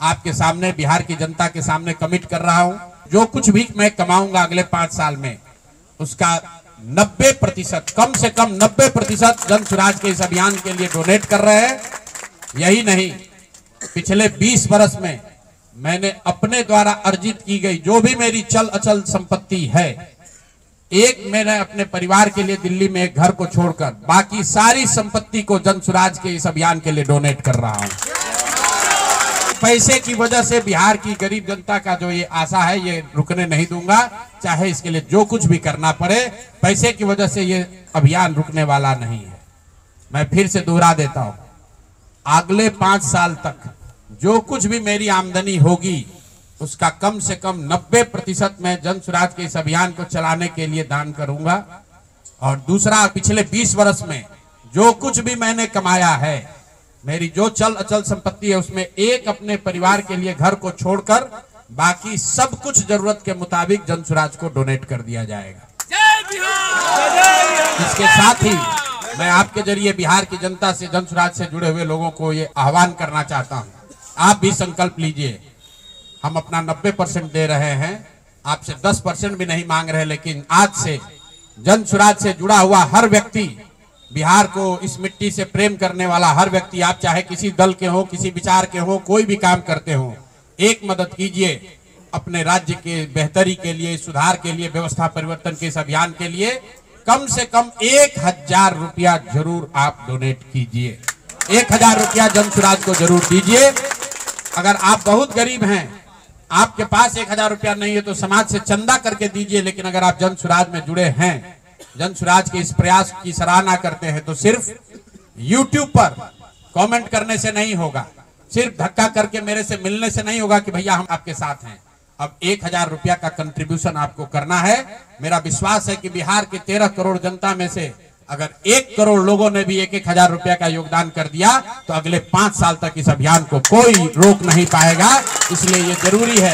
आपके सामने, बिहार की जनता के सामने कमिट कर रहा हूं। जो कुछ भी मैं कमाऊंगा अगले 5 साल में, उसका 90%, कम से कम 90% जन स्वराज के इस अभियान के लिए डोनेट कर रहे हैं। यही नहीं, पिछले 20 वर्ष में मैंने अपने द्वारा अर्जित की गई जो भी मेरी चल अचल संपत्ति है, मैंने अपने परिवार के लिए दिल्ली में एक घर को छोड़कर बाकी सारी संपत्ति को जन स्वराज के इस अभियान के लिए डोनेट कर रहा हूं। पैसे की वजह से बिहार की गरीब जनता का जो ये आशा है, ये रुकने नहीं दूंगा, चाहे इसके लिए जो कुछ भी करना पड़े। पैसे की वजह से ये अभियान रुकने वाला नहीं है। मैं फिर से दोहरा देता हूं, अगले 5 साल तक जो कुछ भी मेरी आमदनी होगी, उसका कम से कम 90% मैं जन स्वराज के इस अभियान को चलाने के लिए दान करूंगा। और दूसरा, पिछले 20 वर्ष में जो कुछ भी मैंने कमाया है, मेरी जो चल अचल संपत्ति है, उसमें अपने परिवार के लिए घर को छोड़कर बाकी सब कुछ जरूरत के मुताबिक जन स्वराज को डोनेट कर दिया जाएगा। इसके साथ ही मैं आपके जरिए बिहार की जनता से, जन स्वराज से जुड़े हुए लोगों को ये आह्वान करना चाहता हूं, आप भी संकल्प लीजिए। हम अपना 90% दे रहे हैं, आपसे 10% भी नहीं मांग रहे, लेकिन आज से जन स्वराज से जुड़ा हुआ हर व्यक्ति, बिहार को इस मिट्टी से प्रेम करने वाला हर व्यक्ति, आप चाहे किसी दल के हो, किसी विचार के हो, कोई भी काम करते हो, एक मदद कीजिए अपने राज्य के बेहतरी के लिए, सुधार के लिए, व्यवस्था परिवर्तन के इस अभियान के लिए। कम से कम 1000 रुपया जरूर आप डोनेट कीजिए। 1000 रुपया जन स्वराज को जरूर दीजिए। अगर आप बहुत गरीब हैं, आपके पास 1000 रुपया नहीं है, तो समाज से चंदा करके दीजिए। लेकिन अगर आप जन स्वराज में जुड़े हैं, जन स्वराज के इस प्रयास की सराहना करते हैं, तो सिर्फ YouTube पर कमेंट करने से नहीं होगा, सिर्फ धक्का करके मेरे से मिलने से नहीं होगा कि भैया हम आपके साथ हैं। अब 1000 रुपया का कंट्रीब्यूशन आपको करना है। मेरा विश्वास है कि बिहार के 13 करोड़ जनता में से अगर 1 करोड़ लोगों ने भी 1000 रुपया का योगदान कर दिया, तो अगले 5 साल तक इस अभियान को कोई रोक नहीं पाएगा। इसलिए ये जरूरी है।